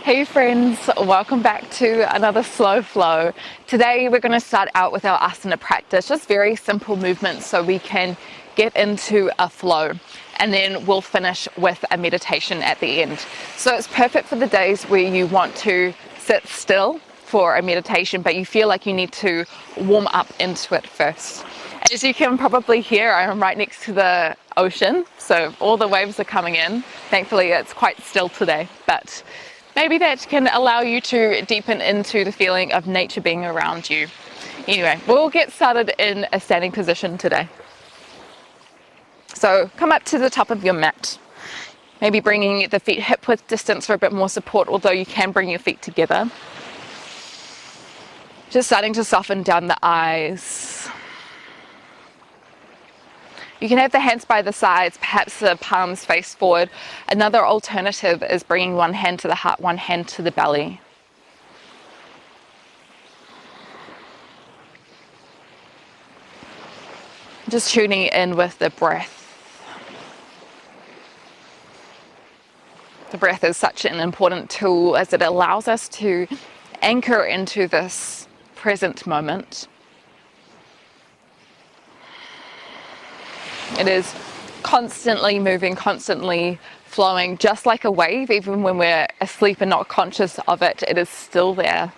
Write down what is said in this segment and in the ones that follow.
Hey friends, welcome back to another slow flow. Today we're going to start out with our asana practice, just very simple movements so we can get into a flow, and then we'll finish with a meditation at the end. So it's perfect for the days where you want to sit still for a meditation but you feel like you need to warm up into it first. As you can probably hear, I'm right next to the ocean, so all the waves are coming in. Thankfully it's quite still today, but maybe that can allow you to deepen into the feeling of nature being around you. Anyway, we'll get started in a standing position today. So come up to the top of your mat, maybe bringing the feet hip width distance for a bit more support, although you can bring your feet together. Just starting to soften down the eyes. You can have the hands by the sides, perhaps the palms face forward. Another alternative is bringing one hand to the heart, one hand to the belly. Just tuning in with the breath. The breath is such an important tool as it allows us to anchor into this present moment. It is constantly moving, constantly flowing, just like a wave. Even when we're asleep and not conscious of it, it is still there.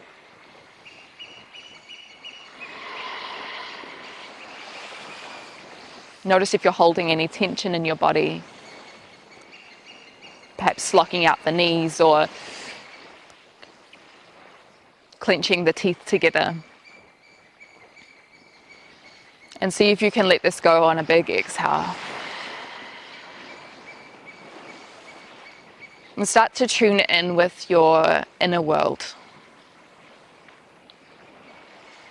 Notice if you're holding any tension in your body, perhaps locking out the knees or clenching the teeth together. And see if you can let this go on a big exhale. And start to tune in with your inner world.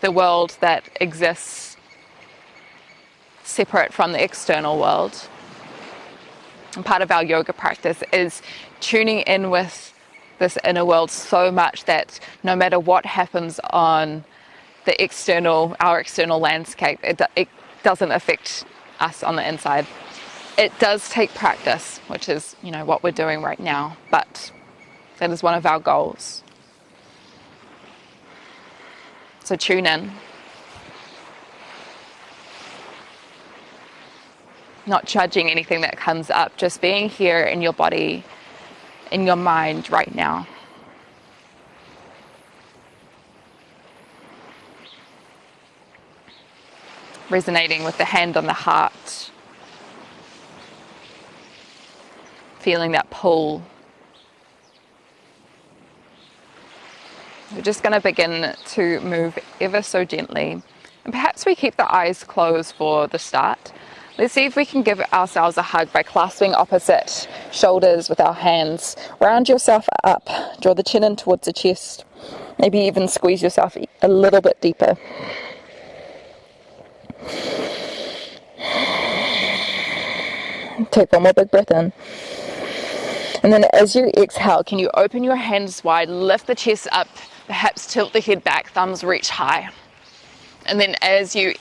The world that exists separate from the external world. And part of our yoga practice is tuning in with this inner world so much that no matter what happens on our external landscape, it doesn't affect us on the inside. It does take practice, which is, what we're doing right now, but that is one of our goals. So tune in. Not judging anything that comes up, just being here in your body, in your mind right now. Resonating with the hand on the heart, feeling that pull. We're just going to begin to move ever so gently, and perhaps we keep the eyes closed for the start. Let's see if we can give ourselves a hug by clasping opposite shoulders with our hands. Round yourself up, draw the chin in towards the chest, maybe even squeeze yourself a little bit deeper. Take one more big breath in. And then as you exhale, can you open your hands wide, lift the chest up, perhaps tilt the head back, thumbs reach high. And then as you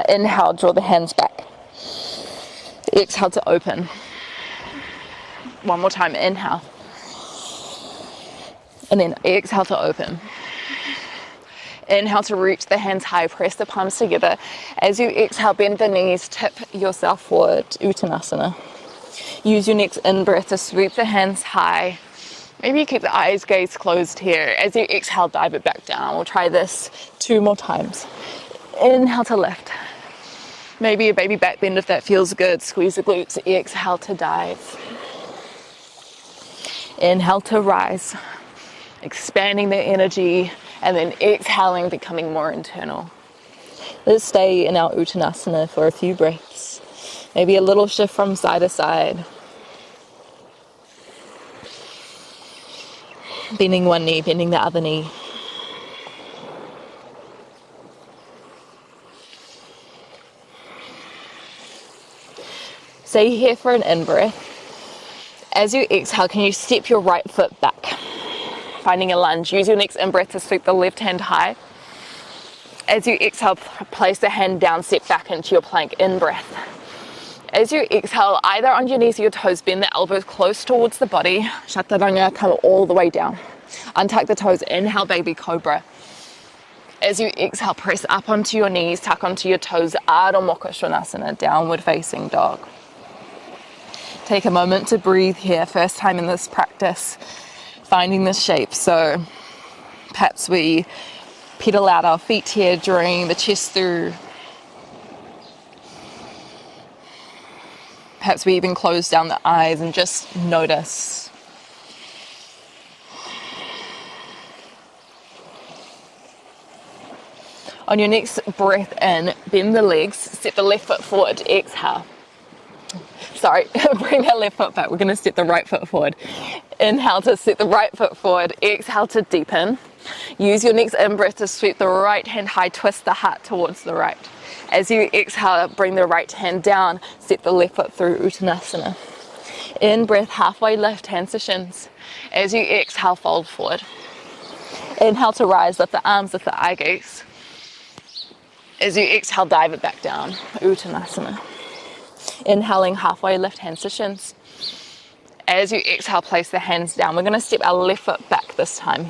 inhale, draw the hands back. Exhale to open. One more time, inhale. And then exhale to open. Inhale to reach the hands high, press the palms together. As you exhale, bend the knees, tip yourself forward, Uttanasana. Use your next in-breath to sweep the hands high. Maybe you keep the eyes gaze closed here. As you exhale, dive it back down. We'll try this 2 more times. Inhale to lift. Maybe a baby back bend if that feels good. Squeeze the glutes, exhale to dive. Inhale to rise. Expanding the energy, and then exhaling, becoming more internal. Let's stay in our Uttanasana for a few breaths. Maybe a little shift from side to side. Bending one knee, bending the other knee. Stay here for an in-breath. As you exhale, can you step your right foot back? Finding a lunge. Use your next in-breath to sweep the left hand high. As you exhale, place the hand down, step back into your plank in-breath. As you exhale, either on your knees or your toes, bend the elbows close towards the body. Chaturanga, come all the way down. Untuck the toes, inhale, baby cobra. As you exhale, press up onto your knees, tuck onto your toes, Adho Mukha Svanasana, downward facing dog. Take a moment to breathe here, first time in this practice, finding this shape. So perhaps we pedal out our feet here, drawing the chest through. Perhaps we even close down the eyes and just notice. On your next breath in, bend the legs, step the left foot forward, exhale. Sorry, bring that left foot back. We're going to step the right foot forward. Inhale to step the right foot forward, exhale to deepen. Use your next in-breath to sweep the right hand high, twist the heart towards the right. As you exhale, bring the right hand down, step the left foot through Uttanasana. In breath, halfway lift, hands to shins. As you exhale, fold forward. Inhale to rise, lift the arms, lift the eye gaze. As you exhale, dive it back down, Uttanasana. Inhaling, halfway lift, hands to shins. As you exhale, place the hands down. We're going to step our left foot back this time.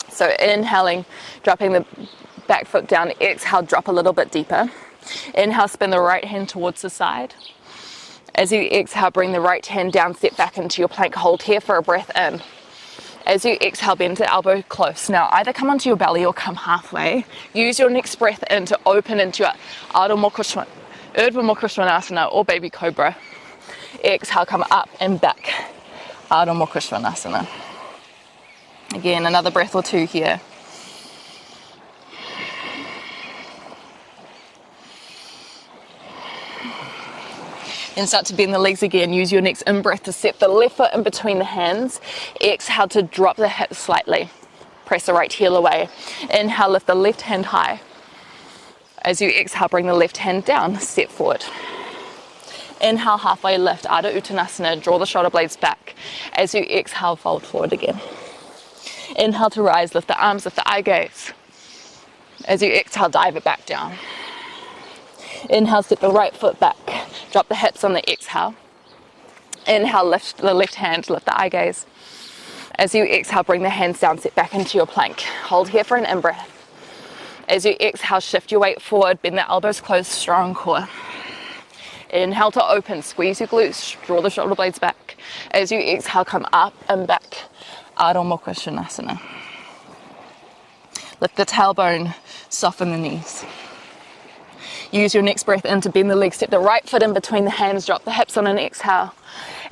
So inhaling, dropping the back foot down. Exhale, drop a little bit deeper. Inhale, spin the right hand towards the side. As you exhale, bring the right hand down, step back into your plank. Hold here for a breath in. As you exhale, bend the elbow close. Now, either come onto your belly or come halfway. Use your next breath in to open into your Urdhva Mukha Svanasana or Baby Cobra. Exhale, come up and back, Urdhva Mukha Svanasana. Again, another breath or two here. Then start to bend the legs again. Use your next in-breath to step the left foot in between the hands. Exhale to drop the hips slightly. Press the right heel away. Inhale, lift the left hand high. As you exhale, bring the left hand down, step forward. Inhale, halfway lift, Ardha Uttanasana, draw the shoulder blades back. As you exhale, fold forward again. Inhale to rise, lift the arms, lift the eye gaze. As you exhale, dive it back down. Inhale, step the right foot back. Drop the hips on the exhale. Inhale, lift the left hand, lift the eye gaze. As you exhale, bring the hands down, sit back into your plank. Hold here for an in-breath. As you exhale, shift your weight forward, bend the elbows close, strong core. Inhale to open, squeeze your glutes, draw the shoulder blades back. As you exhale, come up and back, Ardha Mukha Svanasana. Lift the tailbone, soften the knees. Use your next breath in to bend the legs, step the right foot in between the hands, drop the hips on an exhale.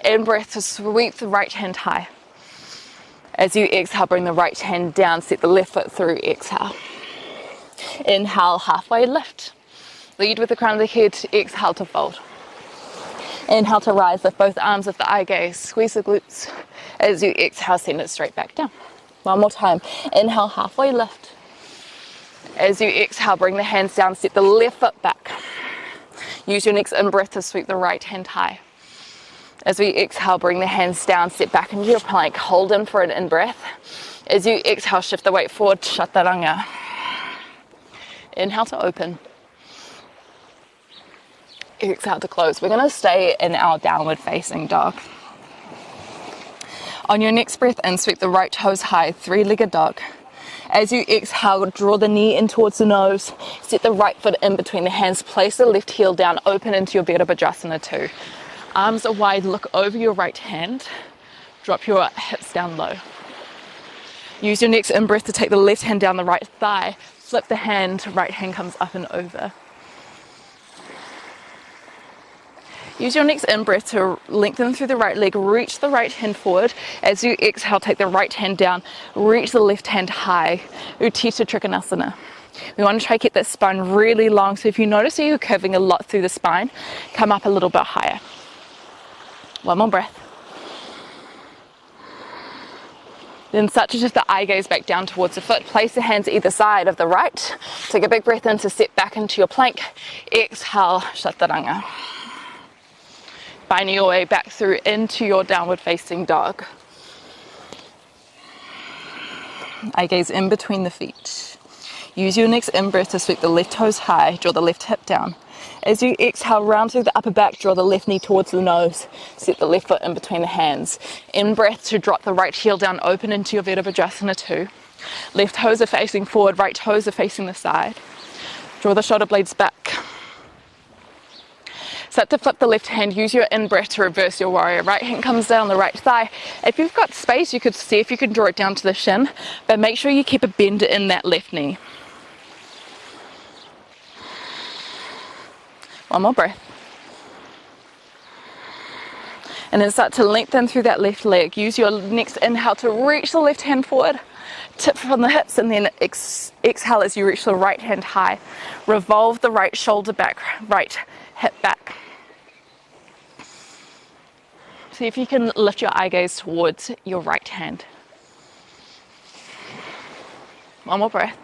In breath to sweep the right hand high. As you exhale, bring the right hand down, step the left foot through, exhale. Inhale, halfway lift. Lead with the crown of the head, exhale to fold. Inhale to rise, lift both arms, lift the eye gaze, squeeze the glutes. As you exhale, send it straight back down. One more time. Inhale, halfway lift. As you exhale, bring the hands down, step the left foot back. Use your next in-breath to sweep the right hand high. As we exhale, bring the hands down, step back into your plank, hold in for an in-breath. As you exhale, shift the weight forward, chaturanga. Inhale to open. Exhale to close. We're going to stay in our downward facing dog. On your next breath in, sweep the right toes high, three-legged dog. As you exhale, draw the knee in towards the nose. Set the right foot in between the hands. Place the left heel down, open into your Virabhadrasana 2. Arms are wide, look over your right hand. Drop your hips down low. Use your next in-breath to take the left hand down the right thigh. Flip the hand, right hand comes up and over. Use your next in-breath to lengthen through the right leg, reach the right hand forward. As you exhale, take the right hand down, reach the left hand high, Utthita Trikonasana. We want to try to keep that spine really long, so if you notice that you're curving a lot through the spine, come up a little bit higher. One more breath. Then start to shift the eye gaze back down towards the foot. Place the hands either side of the right. Take a big breath in to step back into your plank. Exhale, chaturanga. Finding your way back through into your downward facing dog. Eye gaze in between the feet. Use your next in-breath to sweep the left toes high, draw the left hip down. As you exhale, round through the upper back, draw the left knee towards the nose. Set the left foot in between the hands. In breath to drop the right heel down, open into your Virabhadrasana 2. Left toes are facing forward, right toes are facing the side. Draw the shoulder blades back. Start to flip the left hand, use your in-breath to reverse your warrior. Right hand comes down the right thigh. If you've got space, you could see if you can draw it down to the shin, but make sure you keep a bend in that left knee. One more breath. And then start to lengthen through that left leg. Use your next inhale to reach the left hand forward, tip from the hips, and then exhale as you reach the right hand high. Revolve the right shoulder back, right hip back. See if you can lift your eye gaze towards your right hand. One more breath.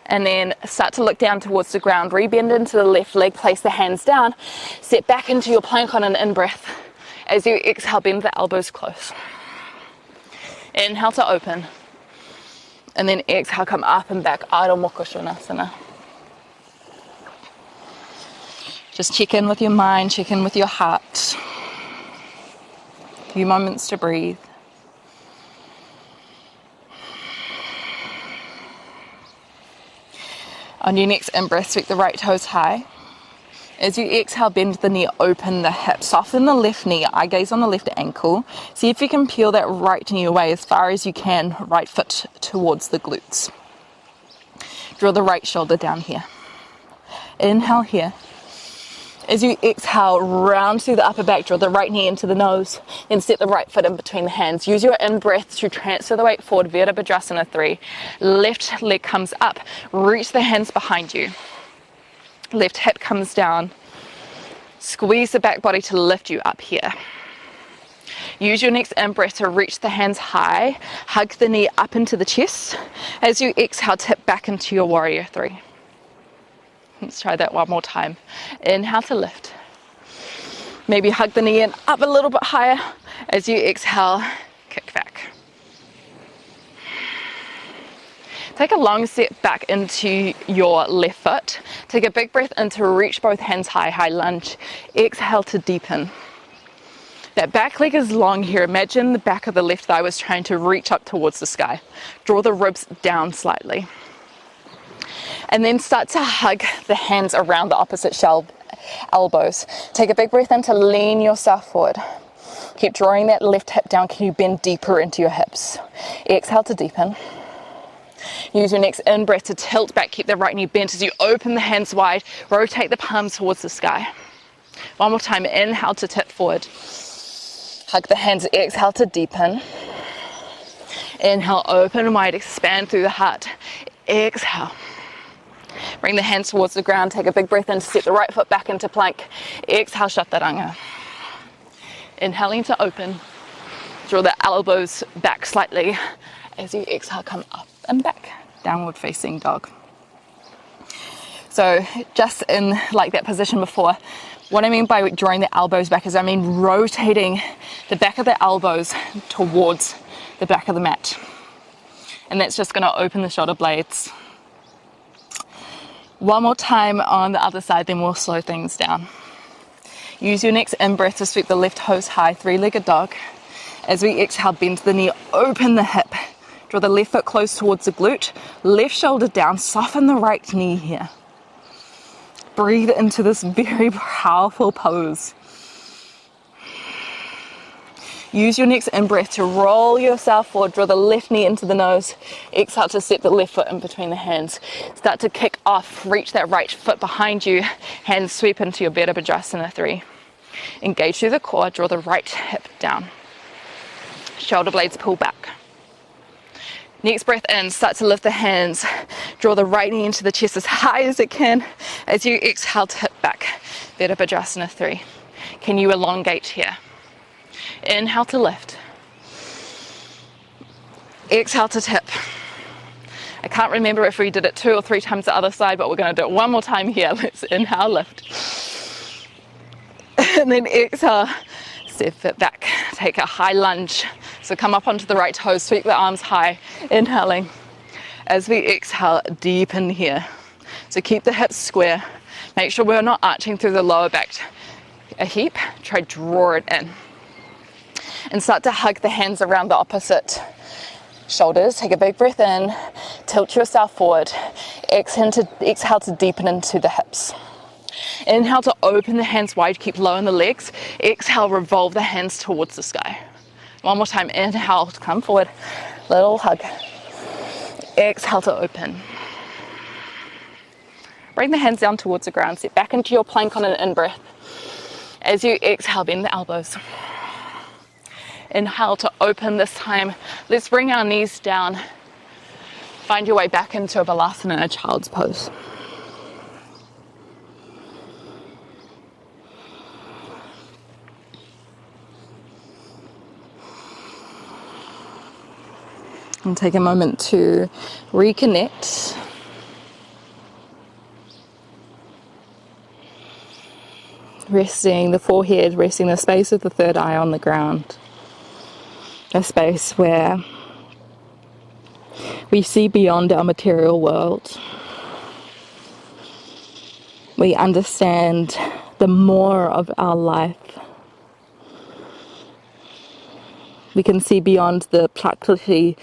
And then start to look down towards the ground. Rebend into the left leg, place the hands down. Step back into your plank on an in-breath. As you exhale, bend the elbows close. Inhale to open. And then exhale, come up and back, Adho Mukha Svanasana. Just check in with your mind, check in with your heart. A few moments to breathe. On your next in-breath, sweep the right toes high. As you exhale, bend the knee, open the hip. Soften the left knee, eye gaze on the left ankle. See if you can peel that right knee away as far as you can, right foot towards the glutes. Draw the right shoulder down here. Inhale here. As you exhale, round through the upper back, draw the right knee into the nose, then step the right foot in between the hands. Use your in-breath to transfer the weight forward, Virabhadrasana 3. Left leg comes up, reach the hands behind you. Left hip comes down. Squeeze the back body to lift you up here. Use your next in-breath to reach the hands high, hug the knee up into the chest. As you exhale, tip back into your warrior 3. Let's try that one more time. Inhale to lift. Maybe hug the knee in up a little bit higher. As you exhale, kick back. Take a long step back into your left foot. Take a big breath in to reach both hands high, high lunge. Exhale to deepen. That back leg is long here. Imagine the back of the left thigh was trying to reach up towards the sky. Draw the ribs down slightly. And then start to hug the hands around the opposite elbows. Take a big breath in to lean yourself forward. Keep drawing that left hip down. Can you bend deeper into your hips? Exhale to deepen. Use your next in-breath to tilt back. Keep the right knee bent as you open the hands wide. Rotate the palms towards the sky. One more time. Inhale to tip forward. Hug the hands. Exhale to deepen. Inhale, open wide. Expand through the heart. Exhale. Bring the hands towards the ground. Take a big breath in to step the right foot back into plank. Exhale, Chaturanga. Inhaling to open. Draw the elbows back slightly. As you exhale, come up and back. Downward facing dog. So just in like that position before, what I mean by drawing the elbows back is I mean rotating the back of the elbows towards the back of the mat. And that's just going to open the shoulder blades. One more time on the other side, then we'll slow things down. Use your next in-breath to sweep the left toes high, three-legged dog. As we exhale, bend the knee, open the hip. Draw the left foot close towards the glute, left shoulder down, soften the right knee here. Breathe into this very powerful pose. Use your next in-breath to roll yourself forward, draw the left knee into the nose. Exhale to step the left foot in between the hands. Start to kick off, reach that right foot behind you, hands sweep into your Virabhadrasana 3. Engage through the core, draw the right hip down. Shoulder blades pull back. Next breath in, start to lift the hands. Draw the right knee into the chest as high as it can. As you exhale, tip back. Virabhadrasana 3. Can you elongate here? Inhale to lift. Exhale to tip. I can't remember if we did it 2 or 3 times the other side, but we're going to do it one more time here. Let's inhale, lift. And then exhale, step it back. Take a high lunge. So come up onto the right toes, sweep the arms high, inhaling. As we exhale, deepen here. So keep the hips square. Make sure we're not arching through the lower back a heap. Try draw it in. And start to hug the hands around the opposite shoulders. Take a big breath in, tilt yourself forward. Exhale to deepen into the hips. Inhale to open the hands wide, keep low in the legs. Exhale, revolve the hands towards the sky. One more time, inhale, come forward, little hug. Exhale to open. Bring the hands down towards the ground, sit back into your plank on an in-breath. As you exhale, bend the elbows. Inhale to open this time. Let's bring our knees down. Find your way back into a balasana, a child's pose. And take a moment to reconnect. Resting the forehead, resting the space of the third eye on the ground. A space where we see beyond our material world. We understand the more of our life. We can see beyond the prakriti,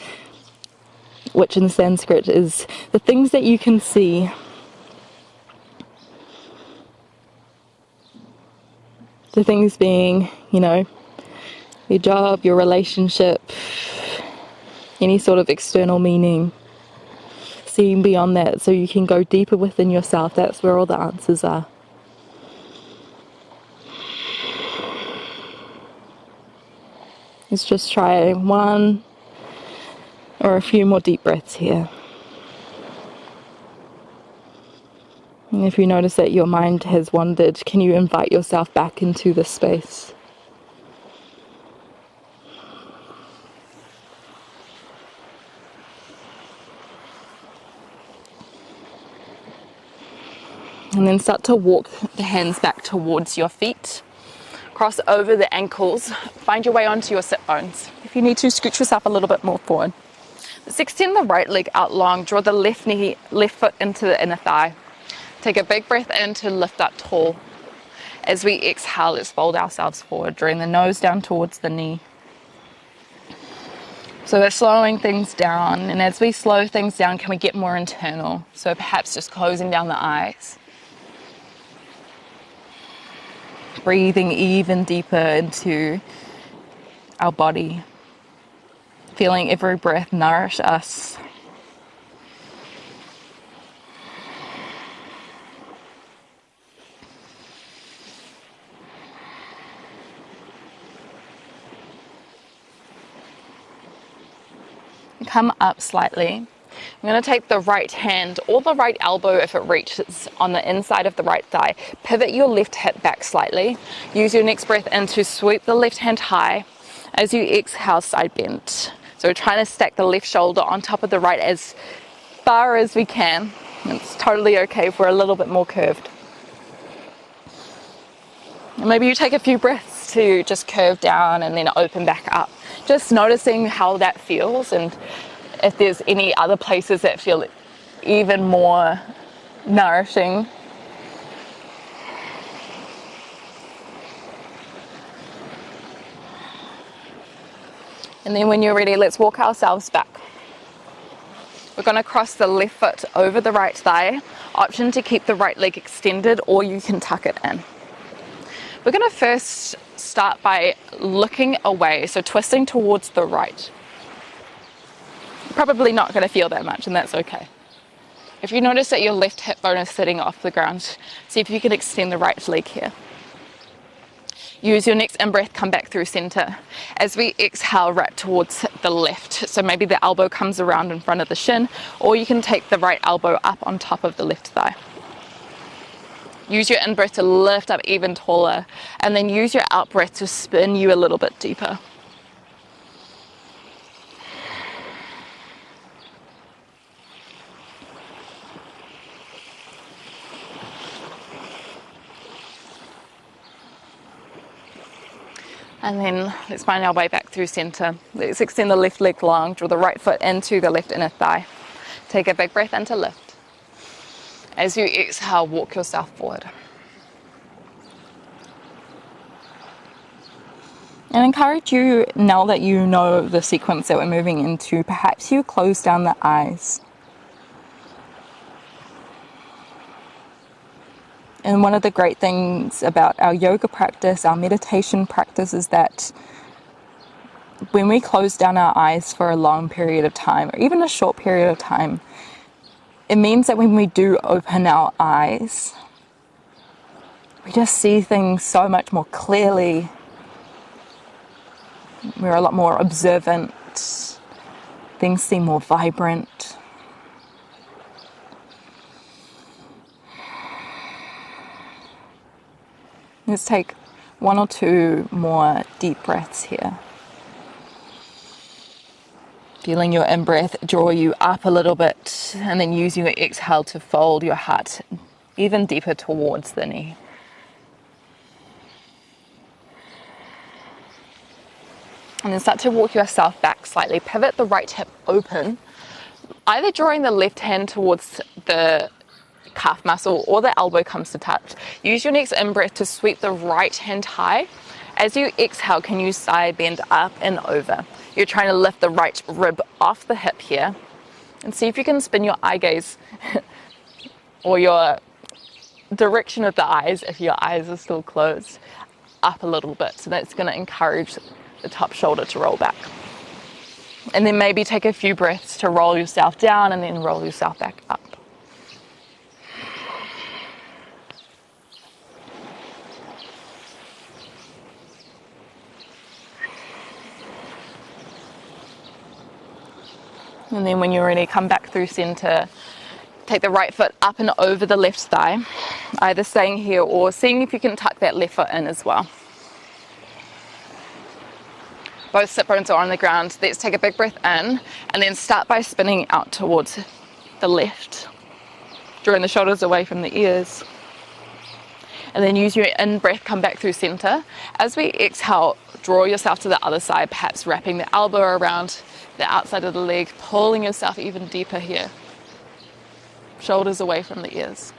which in Sanskrit is the things that you can see. The things being, your job, your relationship, any sort of external meaning. Seeing beyond that so you can go deeper within yourself. That's where all the answers are. Let's just try one or a few more deep breaths here. And if you notice that your mind has wandered, can you invite yourself back into this space? And then start to walk the hands back towards your feet. Cross over the ankles. Find your way onto your sit bones. If you need to, scoot yourself a little bit more forward. Let's extend the right leg out long. Draw the left foot into the inner thigh. Take a big breath in to lift up tall. As we exhale, let's fold ourselves forward, drawing the nose down towards the knee. So we're slowing things down, and as we slow things down, can we get more internal? So perhaps just closing down the eyes. Breathing even deeper into our body. Feeling every breath nourish us. Come up slightly. I'm going to take the right hand or the right elbow if it reaches on the inside of the right thigh. Pivot your left hip back slightly. Use your next breath in to sweep the left hand high. As you exhale, side bend. So we're trying to stack the left shoulder on top of the right as far as we can. It's totally okay if we're a little bit more curved. And maybe you take a few breaths to just curve down and then open back up. Just noticing how that feels, and if there's any other places that feel even more nourishing. And then when you're ready, let's walk ourselves back. We're going to cross the left foot over the right thigh. Option to keep the right leg extended, or you can tuck it in. We're going to first start by looking away, so twisting towards the right. Probably not going to feel that much, and that's okay. If you notice that your left hip bone is sitting off the ground, see if you can extend the right leg here. Use your next in-breath, come back through center. As we exhale, wrap towards the left. So maybe the elbow comes around in front of the shin, or you can take the right elbow up on top of the left thigh. Use your in-breath to lift up even taller, and then use your out-breath to spin you a little bit deeper. And then let's find our way back through center. Let's extend the left leg long, draw the right foot into the left inner thigh. Take a big breath in to lift. As you exhale, walk yourself forward. And encourage you, now that you know the sequence that we're moving into, perhaps you close down the eyes. And one of the great things about our yoga practice, our meditation practice, is that when we close down our eyes for a long period of time, or even a short period of time, it means that when we do open our eyes, we just see things so much more clearly. We're a lot more observant. Things seem more vibrant. Let's take 1 or 2 more deep breaths here. Feeling your in-breath draw you up a little bit, and then use your exhale to fold your heart even deeper towards the knee. And then start to walk yourself back slightly. Pivot the right hip open, either drawing the left hand towards the calf muscle or the elbow comes to touch. Use your next in-breath to sweep the right hand high. As you exhale, can you side bend up and over? You're trying to lift the right rib off the hip here. And see if you can spin your eye gaze or your direction of the eyes, if your eyes are still closed, up a little bit. So that's going to encourage the top shoulder to roll back. And then maybe take a few breaths to roll yourself down and then roll yourself back up. And then when you're ready, come back through center. Take the right foot up and over the left thigh, either staying here or seeing if you can tuck that left foot in as well. Both sit bones are on the ground. Let's take a big breath in and then start by spinning out towards the left, drawing the shoulders away from the ears. And then use your in-breath, come back through center. As we exhale, draw yourself to the other side, perhaps wrapping the elbow around the outside of the leg, pulling yourself even deeper here. Shoulders away from the ears.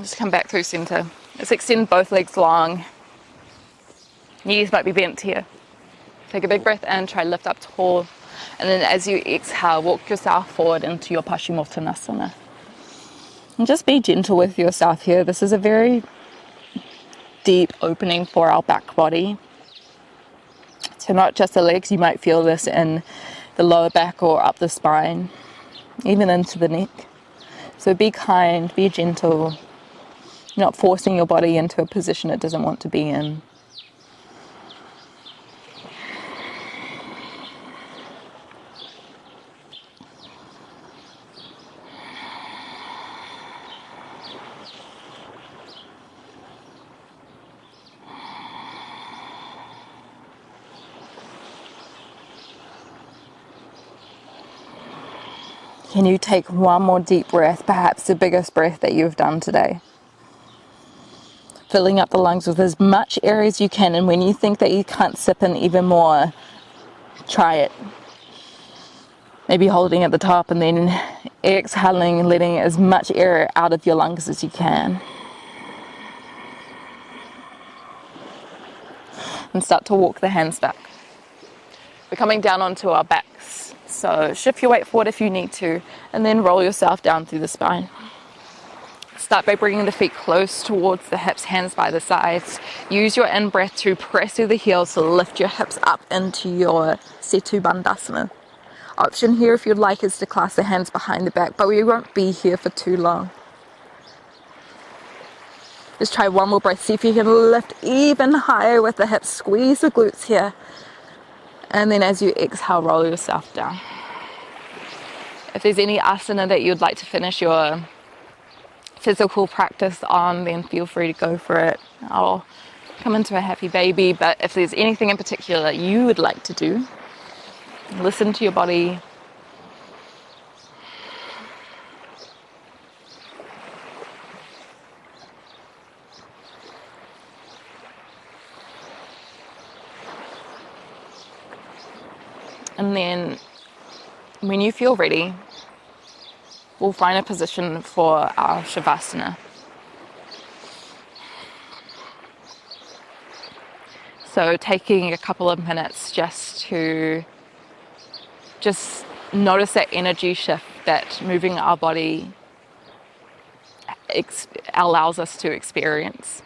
Just come back through center. Let's extend both legs long. Knees might be bent here. Take a big breath in, try lift up tall. And then as you exhale, walk yourself forward into your Paschimottanasana. And just be gentle with yourself here. This is a very deep opening for our back body. So not just the legs, you might feel this in the lower back or up the spine, even into the neck. So be kind, be gentle, not forcing your body into a position it doesn't want to be in. Can you take one more deep breath, perhaps the biggest breath that you've done today? Filling up the lungs with as much air as you can, and when you think that you can't sip in even more, try it. Maybe holding at the top and then exhaling and letting as much air out of your lungs as you can. And start to walk the hands back. We're coming down onto our backs. So shift your weight forward if you need to, and then roll yourself down through the spine. Start by bringing the feet close towards the hips, hands by the sides. Use your in-breath to press through the heels to lift your hips up into your Setu Bandhasana. Option here, if you'd like, is to clasp the hands behind the back, but we won't be here for too long. Just try one more breath. See if you can lift even higher with the hips. Squeeze the glutes here. And then as you exhale, roll yourself down. If there's any asana that you'd like to finish your physical practice on, then feel free to go for it. I'll come into a happy baby, but if there's anything in particular that you would like to do, listen to your body. And then when you feel ready, we'll find a position for our shavasana. So taking a couple of minutes just to notice that energy shift that moving our body allows us to experience.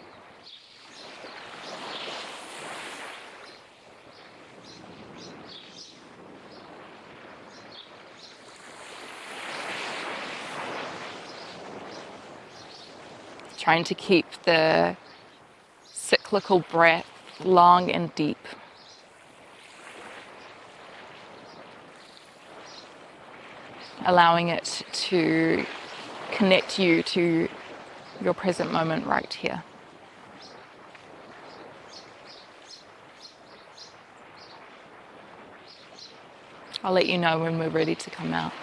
Trying to keep the cyclical breath long and deep. Allowing it to connect you to your present moment right here. I'll let you know when we're ready to come out.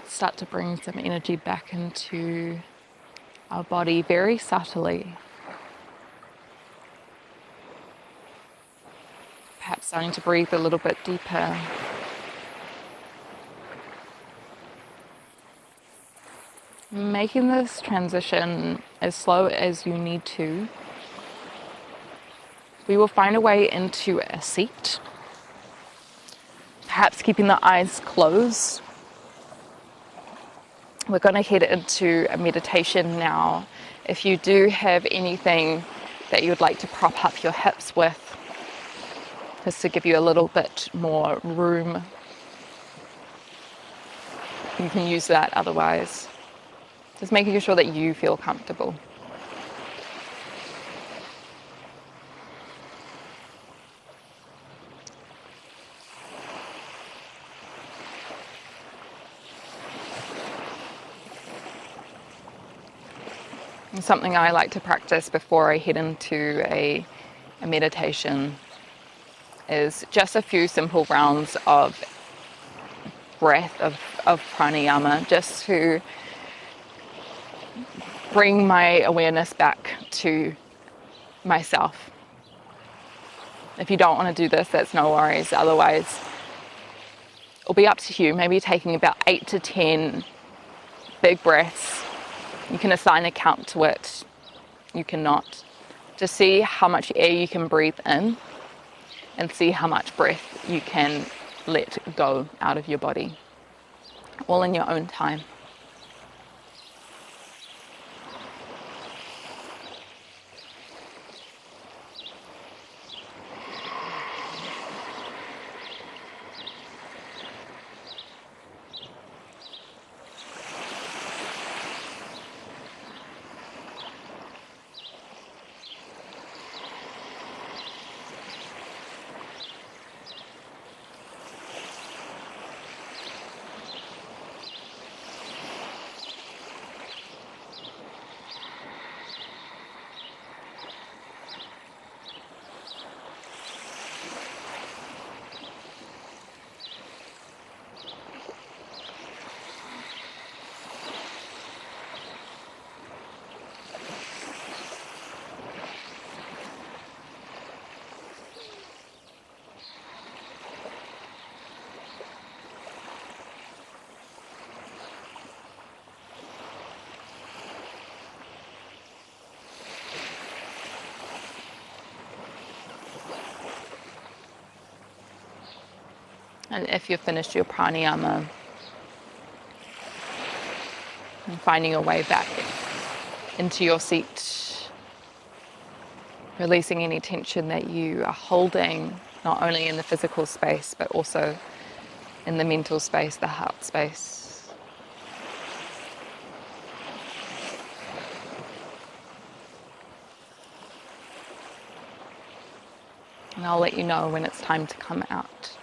Start to bring some energy back into our body very subtly. Perhaps starting to breathe a little bit deeper. Making this transition as slow as you need to. We will find a way into a seat. Perhaps keeping the eyes closed. We're going to head into a meditation now. If you do have anything that you would like to prop up your hips with, just to give you a little bit more room, you can use that. Otherwise, just making sure that you feel comfortable. And something I like to practice before I head into a meditation is just a few simple rounds of breath, of pranayama, just to bring my awareness back to myself. If you don't want to do this, that's no worries. Otherwise, it'll be up to you. Maybe taking about 8 to 10 big breaths. You can assign a count to it. You cannot. Just see how much air you can breathe in and see how much breath you can let go out of your body. All in your own time. And if you've finished your pranayama, and finding your way back into your seat, releasing any tension that you are holding, not only in the physical space, but also in the mental space, the heart space. And I'll let you know when it's time to come out.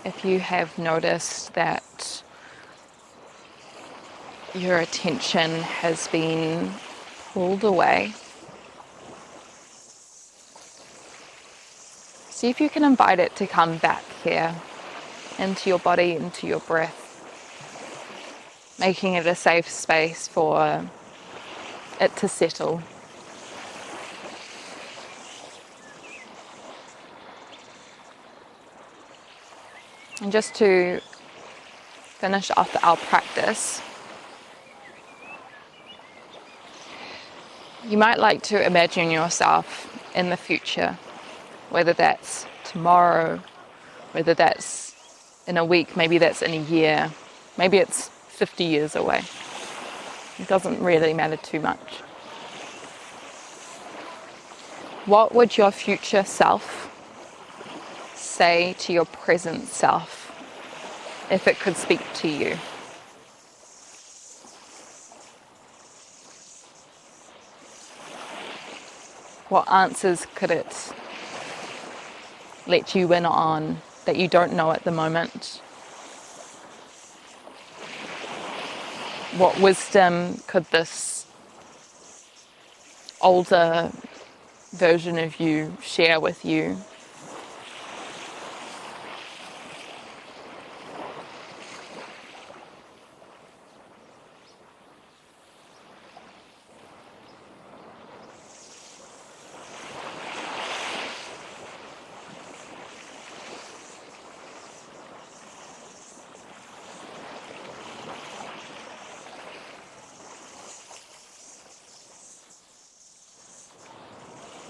if you have noticed that your attention has been pulled away, see if you can invite it to come back here, into your body, into your breath, making it a safe space for it to settle. And just to finish off our practice, you might like to imagine yourself in the future, whether that's tomorrow, whether that's in a week, maybe that's in a year, maybe it's 50 years away. It doesn't really matter too much. What would your future self say to your present self if it could speak to you? What answers could it let you in on that you don't know at the moment? What wisdom could this older version of you share with you?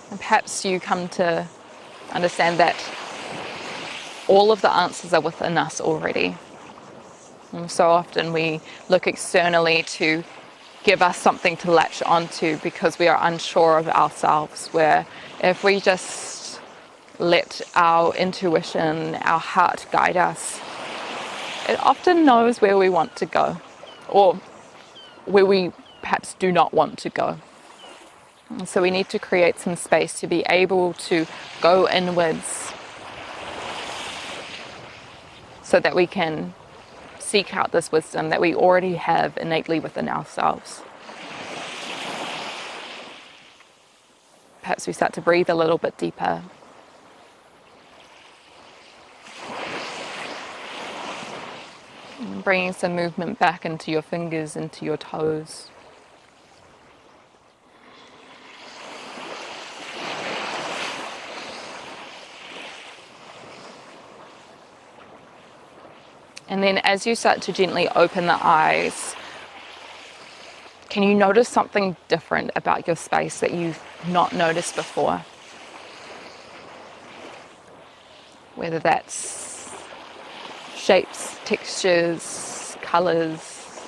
And perhaps you come to understand that all of the answers are within us already. And so often we look externally to give us something to latch onto because we are unsure of ourselves, where if we just let our intuition, our heart guide us, it often knows where we want to go or where we perhaps do not want to go. And so we need to create some space to be able to go inwards so that we can seek out this wisdom that we already have innately within ourselves. Perhaps we start to breathe a little bit deeper. And bringing some movement back into your fingers, into your toes. And then as you start to gently open the eyes, can you notice something different about your space that you've not noticed before? Whether that's shapes, textures, colors,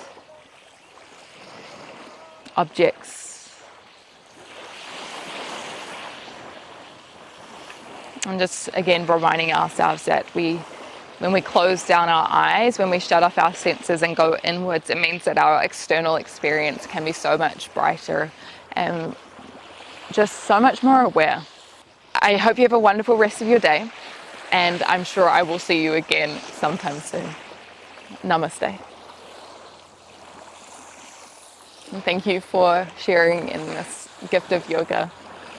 objects. And just again reminding ourselves that when we close down our eyes, when we shut off our senses and go inwards, it means that our external experience can be so much brighter and just so much more aware. I hope you have a wonderful rest of your day, and I'm sure I will see you again sometime soon. Namaste. And thank you for sharing in this gift of yoga.